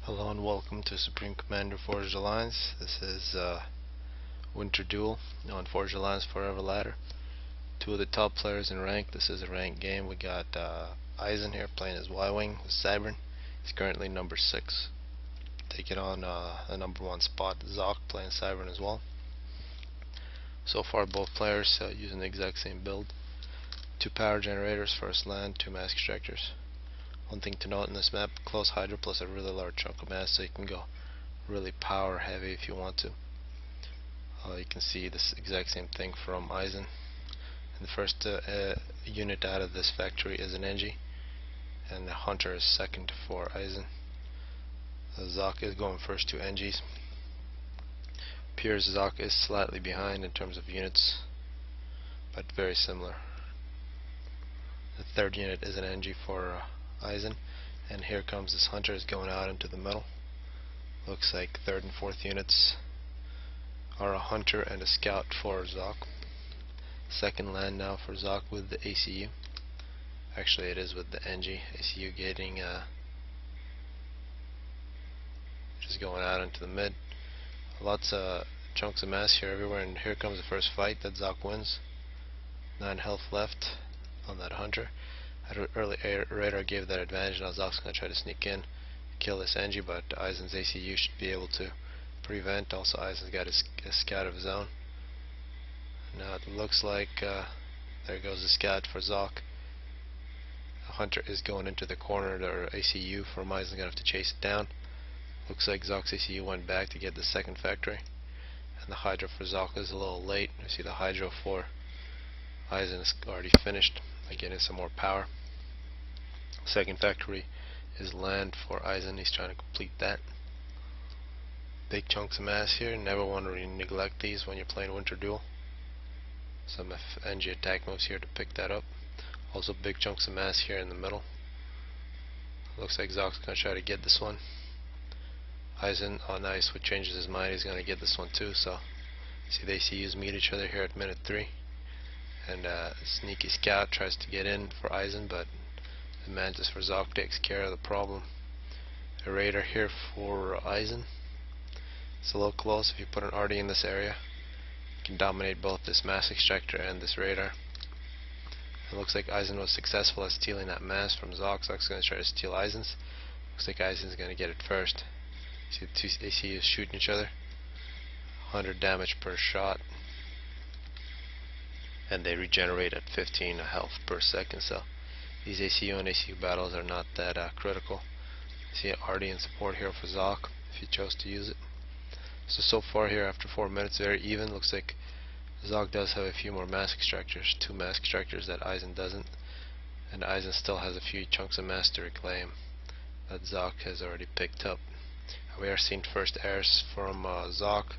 Hello and welcome to Supreme Commander Forged Alliance. This is Winter Duel on Forged Alliance Forever Ladder. Two of the top players in rank. This is a ranked game. We got Isen here playing as Y-Wing with Cybern. He's currently number 6. Taking on the number 1 spot, Zock, playing Cybern as well. So far both players using the exact same build. 2 power generators, first land, 2 mass extractors. One thing to note in this map, close Hydra plus a really large chunk of mass, so you can go really power heavy if you want to. You can see this exact same thing from Isen. And the first unit out of this factory is an NG, and the Hunter is second for Isen. Zock is going first to NGs. Appears Zock is slightly behind in terms of units, but very similar. The third unit is an NG for Isen, and here comes this Hunter is going out into the middle. Looks like third and fourth units are a Hunter and a Scout for Zock. Second land now for Zock with the ACU. Actually it is with the NG. ACU getting just going out into the mid. Lots of chunks of mass here everywhere, and here comes the first fight that Zock wins. 9 health left on that Hunter. Early radar gave that advantage. Now Zock's going to try to sneak in, kill this NG, but Isen's ACU should be able to prevent. Also Isen's got a scout of his own. Now it looks like there goes the scout for Zock. Hunter is going into the corner. Their ACU from Isen's going to have to chase it down. Looks like Zock's ACU went back to get the second factory, and the Hydra for Zock is a little late. You see the Hydra for Isen is already finished by getting some more power. Second factory is land for Isen. He's trying to complete that. Big chunks of mass here. Never want to neglect these when you're playing Winter Duel. Some NG attack moves here to pick that up. Also big chunks of mass here in the middle. Looks like Zock's going to try to get this one. Isen, oh nice, what changes his mind, he's going to get this one too. So see the ACUs meet each other here at minute 3. And sneaky scout tries to get in for Isen, but the Mantis for Zock takes care of the problem. A radar here for Isen. It's a little close. If you put an RD in this area, you can dominate both this mass extractor and this radar. It looks like Isen was successful at stealing that mass from Zock. Zock's going to try to steal Isen's. Looks like Isen's going to get it first. See the two ACUs shooting each other. 100 damage per shot. And they regenerate at 15 health per second, so these ACU and ACU battles are not that critical. See an RD in support here for Zock if he chose to use it. So far here after 4 minutes, very even. Looks like Zock does have a few more mass extractors, 2 mass extractors that Isen doesn't, and Isen still has a few chunks of mass to reclaim that Zock has already picked up. We are seeing first airs from Zock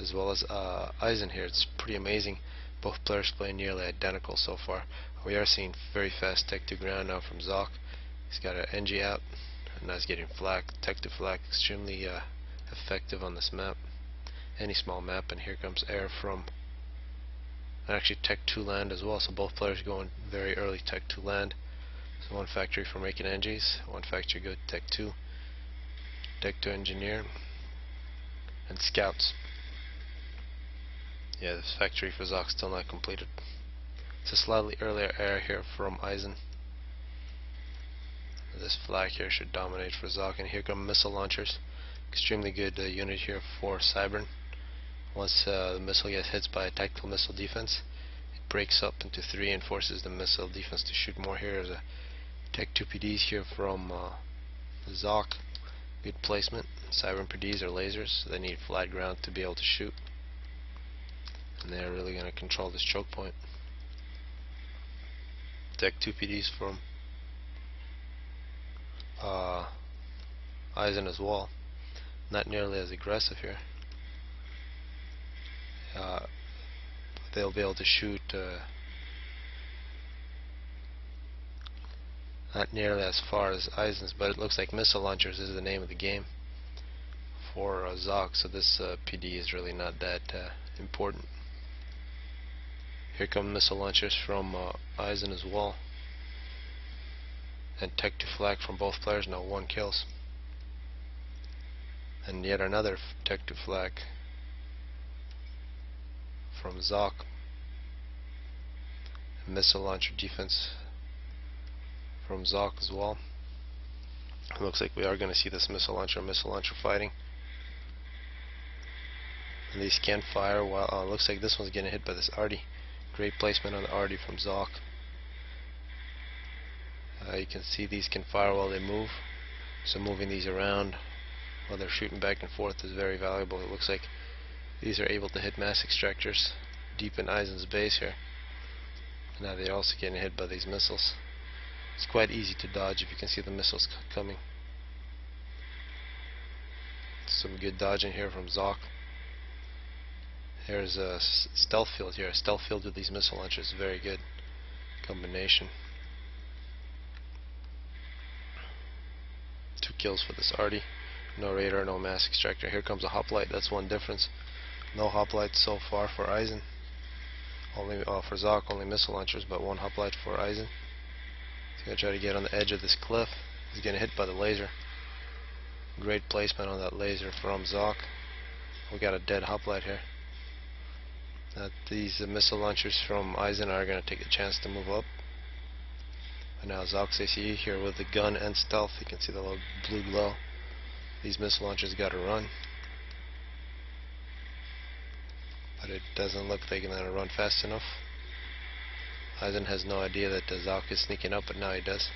as well as Isen here. It's pretty amazing. Both players play nearly identical so far. We are seeing very fast tech to ground now from Zock. He's got an NG out, and now he's getting flak. Tech to flak, extremely effective on this map. Any small map, and here comes air from, and actually tech to land as well. So both players going very early tech to land. So one factory for making NGs, one factory go tech to engineer, and scouts. Yeah, this factory for Zock still not completed. It's a slightly earlier air here from Isen. This flag here should dominate for Zock, and here come missile launchers. Extremely good unit here for Cybern. Once the missile gets hit by a tactical missile defense, it breaks up into 3 and forces the missile defense to shoot more. Here is a Tech 2 PDs here from Zock. Good placement. Cybern PDs are lasers, so they need flat ground to be able to shoot. And they're really going to control this choke point. Tech 2 PDs from Isen as well. Not nearly as aggressive here. They'll be able to shoot not nearly as far as Isen's, but it looks like missile launchers is the name of the game for Zock, so this PD is really not that important. Here come missile launchers from Isen as well. and tech to flag from both players. No one kills. And yet another Tech 2 flag from Zock. Missile launcher defense from Zock as well. It looks like we are going to see this missile launcher fighting. And these can fire while looks like this one's getting hit by this Arty. Great placement on the Arty from Zock. You can see these can fire while they move, so moving these around while they're shooting back and forth is very valuable. It looks like these are able to hit mass extractors deep in Isen's base here. Now they're also getting hit by these missiles. It's quite easy to dodge if you can see the missiles coming. Some good dodging here from Zock. Here's a stealth field here. A stealth field with these missile launchers, very good combination. 2 kills for this Arty. No radar, no mass extractor. Here comes a hoplite. That's one difference. No hoplites so far for Isen. Only for Zock, only missile launchers, but 1 hoplite for Isen. He's gonna try to get on the edge of this cliff. He's getting hit by the laser. Great placement on that laser from Zock. We got a dead hoplite here. These missile launchers from Isen are going to take the chance to move up. And now Zock's ACE here with the gun and stealth. You can see the little blue glow. These missile launchers got to run. But it doesn't look like they're going to run fast enough. Isen has no idea that Zock is sneaking up, but now he does.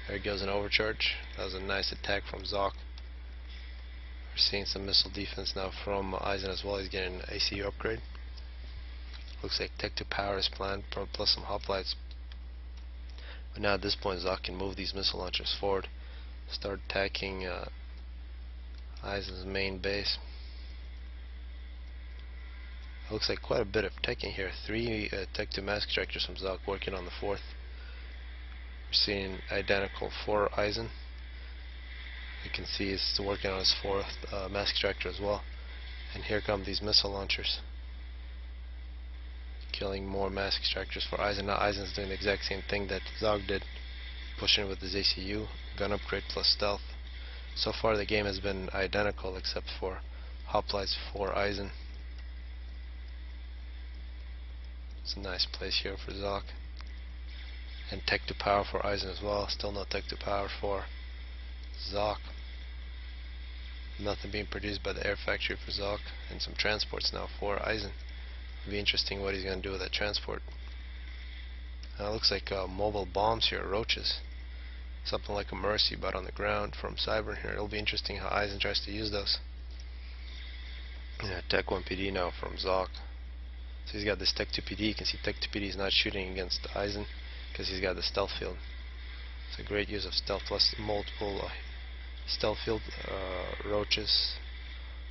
There goes an overcharge. That was a nice attack from Zock. We're seeing some missile defense now from Isen as well. He's getting an ACU upgrade. Looks like Tech 2 power is planned, plus some hoplites. But now at this point, Zock can move these missile launchers forward, start attacking Isen's main base. It looks like quite a bit of teching here. 3 Tech 2 mass extractors from Zock working on the 4th. We're seeing identical for Isen. You can see he's working on his 4th mass extractor as well. And here come these missile launchers, killing more mass extractors for Isen. Now Isen's doing the exact same thing that Zock did, pushing with his ACU, gun upgrade plus stealth. So far the game has been identical except for hoplites for Isen. It's a nice place here for Zock. And Tech 2 power for Isen as well. Still no Tech 2 power for Zock. Nothing being produced by the air factory for Zock. And some transports now for Isen. It'll be interesting what he's going to do with that transport. Now it looks like mobile bombs here, roaches. Something like a Mercy, but on the ground from Cyber here. It'll be interesting how Isen tries to use those. Yeah, Tech 1 PD now from Zock. So he's got this Tech 2 PD. You can see Tech 2 PD is not shooting against Isen because he's got the stealth field. It's a great use of stealth plus multiple stealth field, roaches,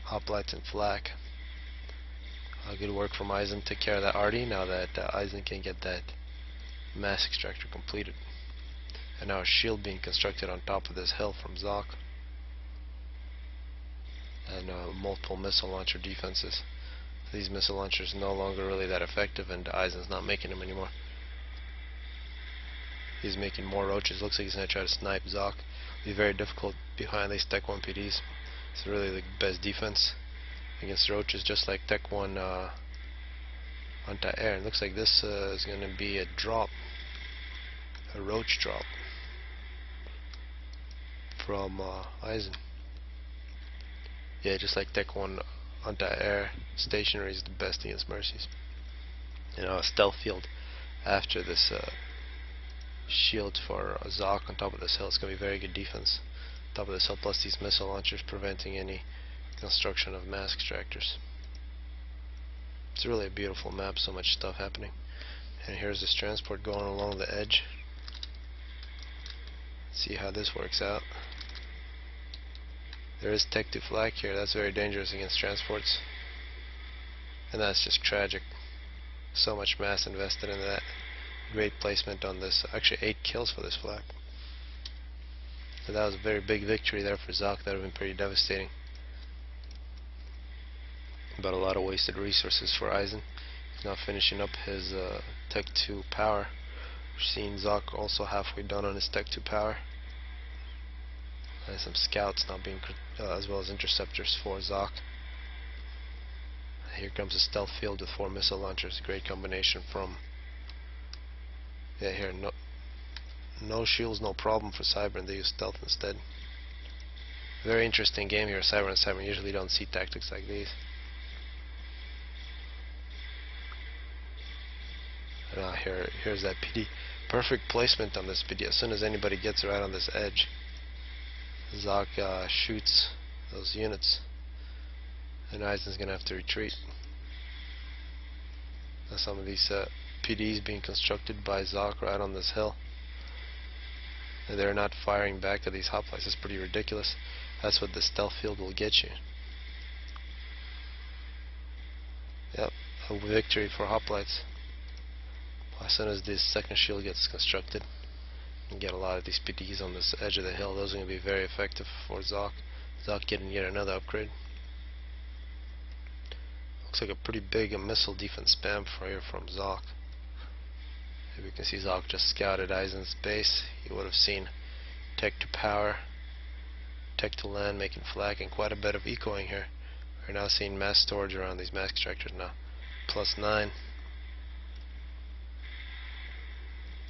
hoplites, and flak. Good work from Isen. Took care of that Arty. Now that Isen can get that mass extractor completed. And now a shield being constructed on top of this hill from Zock. And multiple missile launcher defenses. These missile launchers are no longer really that effective, and Isen's not making them anymore. He's making more roaches. Looks like he's going to try to snipe Zock. It'll be very difficult behind these Tech 1 PDs. It's really the best defense against roaches, just like Tech 1 anti-air. It looks like this is going to be a drop, a roach drop from Isen. Yeah, just like Tech 1 anti-air, stationary is the best against Mercies. You know, a stealth field after this shield for Zock on top of this hill. It's going to be very good defense. Top of this hill plus these missile launchers preventing any construction of mass extractors. It's really a beautiful map, so much stuff happening. And here's this transport going along the edge. See how this works out. There is Tech 2 flag here. That's very dangerous against transports. And that's just tragic. So much mass invested in that. Great placement on this. Actually 8 kills for this flag. So that was a very big victory there for Zock. That would have been pretty devastating. But a lot of wasted resources for Isen. He's now finishing up his Tech 2 power. We're seeing Zock also halfway done on his Tech 2 power. And some scouts now being as well as interceptors for Zock. Here comes a stealth field with 4 missile launchers. Great combination from here. No shields, no problem for Cyber, and they use stealth instead. Very interesting game here. Cyber and Cyber usually don't see tactics like these. And here's that PD. Perfect placement on this PD. As soon as anybody gets right on this edge, Zock shoots those units, and Isen's gonna have to retreat. Now some of these PDs being constructed by Zock right on this hill, and they're not firing back at these hoplites. It's pretty ridiculous. That's what the stealth field will get you. Yep, a victory for hoplites. As soon as this second shield gets constructed, you can get a lot of these PDs on this edge of the hill. Those are going to be very effective for Zock. Zock getting yet another upgrade. Looks like a pretty big missile defense spam for here from Zock. Here we can see Zock just scouted Isen's base. You would have seen tech to power, tech to land, making flak, and quite a bit of ecoing here. We're now seeing mass storage around these mass extractors now. +9.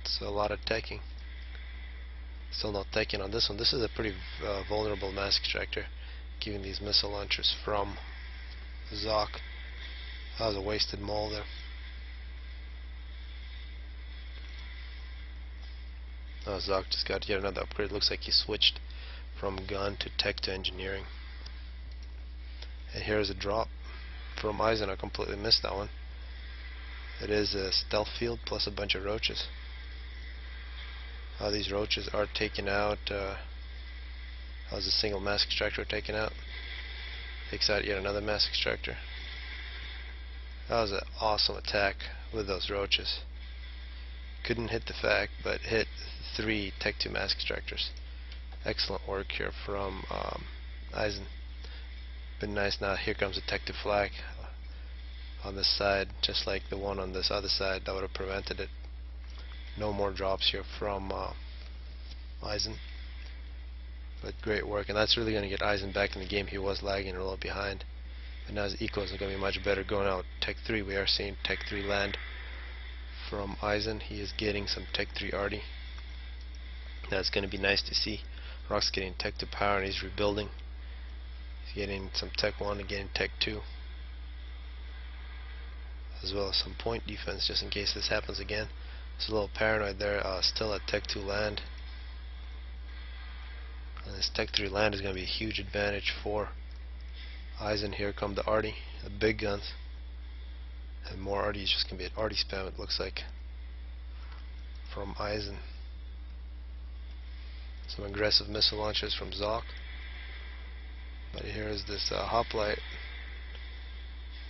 So a lot of teching. Still not teching on this one. This is a pretty vulnerable mass extractor, giving these missile launchers from Zock. That was a wasted mole there. Oh, Zock just got yet another upgrade. Looks like he switched from gun to tech to engineering. And here's a drop from Isen. I completely missed that one. It is a stealth field plus a bunch of roaches. These roaches are taken out. How's a single mass extractor taken out? Takes out yet another mass extractor. That was an awesome attack with those roaches. Couldn't hit the FAC, but hit 3 Tech 2 mass extractors. Excellent work here from Isen. Been nice. Now here comes a Tech 2 flag on this side, just like the one on this other side. That would have prevented it. No more drops here from Isen. But great work, and that's really going to get Isen back in the game. He was lagging a little behind, but now his ecos are going to be much better. Going out Tech 3, we are seeing Tech 3 land from Isen. He is getting some Tech 3 arty. That's going to be nice to see. Rock's getting Tech 2 power, and he's rebuilding. He's getting some Tech 1 and getting Tech 2, as well as some point defense just in case this happens again. It's a little paranoid there. Still at Tech 2 land. And this Tech 3 land is going to be a huge advantage for Isen. Here come the arty, the big guns. And more arty is just going to be an arty spam, it looks like, from Isen. Some aggressive missile launches from Zock. But here is this hoplite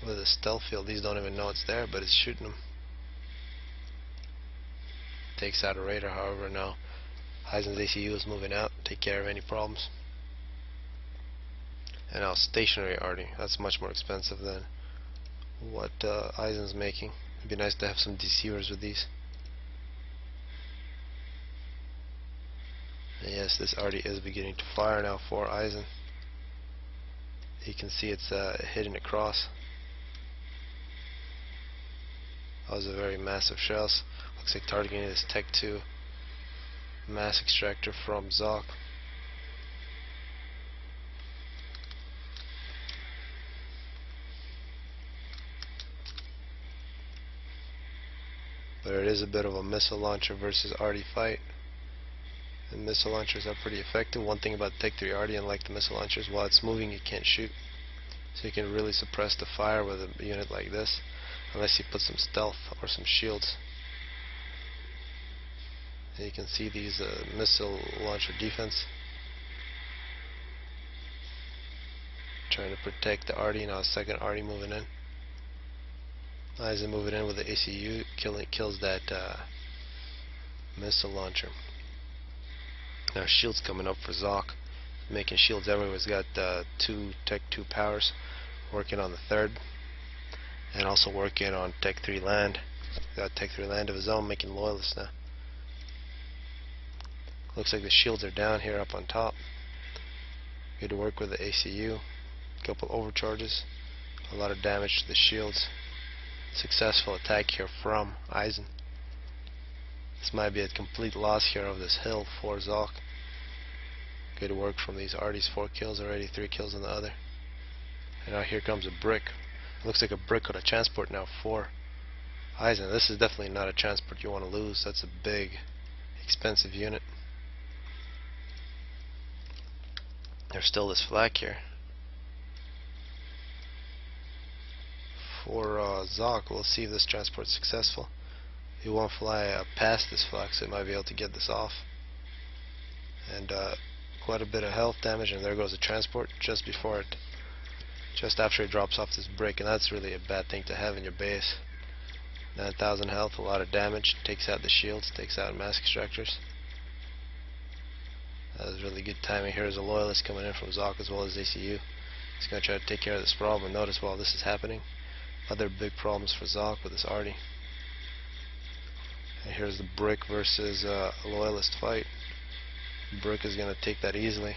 with a stealth field. These don't even know it's there, but it's shooting them. Takes out a radar, however. Now Isen's ACU is moving out, take care of any problems. And now stationary arty. That's much more expensive than what Isen's making. It'd be nice to have some deceivers with these. And yes, this arty is beginning to fire now for Isen. You can see it's hitting across. That was a very massive shells. Looks like targeting this Tech 2 mass extractor from Zock. But it is a bit of a missile launcher versus arty fight. And missile launchers are pretty effective. One thing about Tech 3 arty, unlike the missile launchers, while it's moving it can't shoot. So you can really suppress the fire with a unit like this, unless you put some stealth or some shields. And you can see these missile launcher defense. Trying to protect the arty. Now a second arty moving in. Isen moving in with the ACU, kills that missile launcher. Now shields coming up for Zock. Making shields everywhere. He's got 2 Tech 2 powers, working on the third, and also working on Tech 3 land. He's got Tech 3 land of his own, making loyalists now. Looks like the shields are down here up on top. Good work with the ACU. Couple overcharges. A lot of damage to the shields. Successful attack here from Isen. This might be a complete loss here of this hill for Zock. Good work from these arties. 4 kills already, 3 kills on the other. And now here comes a brick. Looks like a brick with a transport now for Isen. This is definitely not a transport you want to lose. That's a big, expensive unit. There's still this flak here. For Zock, we'll see if this transport's successful. He won't fly past this flak, so he might be able to get this off. And quite a bit of health damage, and there goes the transport just before it. Just after it drops off this brick, and that's really a bad thing to have in your base. 9,000 health, a lot of damage, takes out the shields, takes out mass extractors. That was really good timing. Here's a loyalist coming in from Zock as well as ACU. He's going to try to take care of this problem. Notice while this is happening, other big problems for Zock with this arty. And here's the brick versus loyalist fight. Brick is going to take that easily.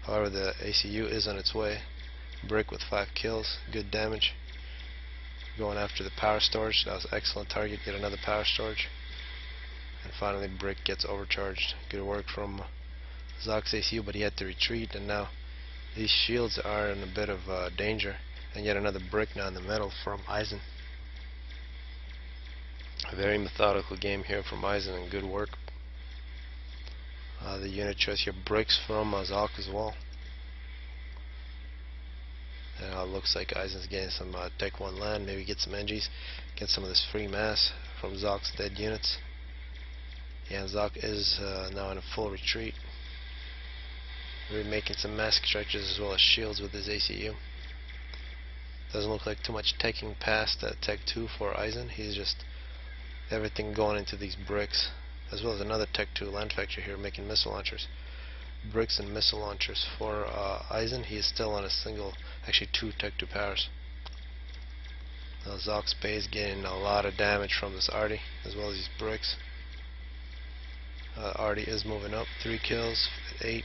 However, the ACU is on its way. Brick with 5 kills, good damage. Going after the power storage. That was an excellent target. Get another power storage. And finally, Brick gets overcharged. Good work from Zock's ACU, but he had to retreat, and now these shields are in a bit of danger. And yet another brick now in the middle from Isen. A very methodical game here from Isen, and good work. The unit choice here, bricks from Zock as well. And it looks like Isen's getting some Tech 1 land, maybe get some NGs, get some of this free mass from Zock's dead units. Yeah, Zock is now in a full retreat. We're making some mass extractors as well as shields with his ACU. Doesn't look like too much teching past Tech 2 for Isen. He's just everything going into these bricks, as well as another Tech 2 land factory here making missile launchers. Bricks and missile launchers for Isen. He is still on a single, actually 2 Tech 2 powers. Now Zock's base getting a lot of damage from this arty, as well as these bricks. Arty is moving up, 3 kills, 8,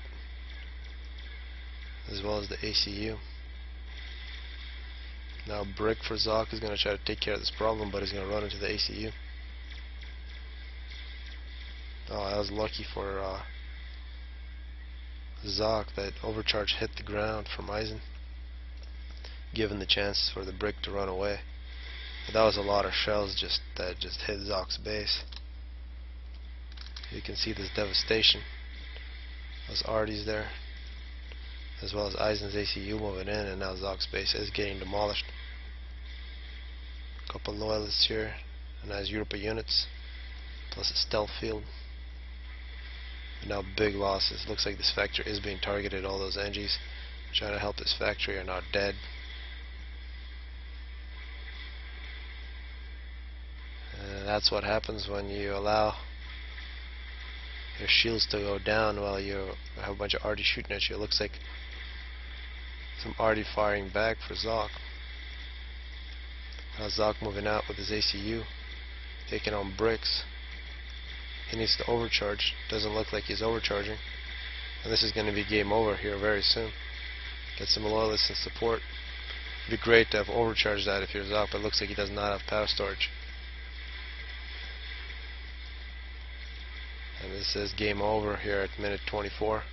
as well as the ACU. Now Brick for Zock is going to try to take care of this problem, but he's going to run into the ACU. Oh, that was lucky for Zock that overcharge hit the ground from Isen, given the chance for the Brick to run away. But that was a lot of shells that just hit Zock's base. You can see this devastation. Those arties there, as well as Isen's ACU moving in, and now Zock's base is getting demolished. A couple loyalists here, and as Europa units, plus a stealth field. And now big losses. Looks like this factory is being targeted. All those NGs trying to help this factory are now dead. And that's what happens when you allow your shields to go down while you have a bunch of arty shooting at you. It looks like some arty firing back for Zock. Now Zock moving out with his ACU, taking on bricks. He needs to overcharge. Doesn't look like he's overcharging, and this is going to be game over here very soon. Get some loyalists and support. It'd be great to have overcharged that if you're Zock, but it looks like he does not have power storage. And this is game over here at minute 24.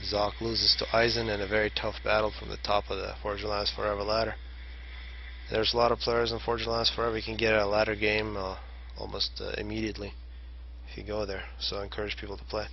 Zock loses to Isen in a very tough battle from the top of the Forge Alliance Forever ladder. There's a lot of players in Forge Alliance Forever. You can get a ladder game almost immediately if you go there. So I encourage people to play.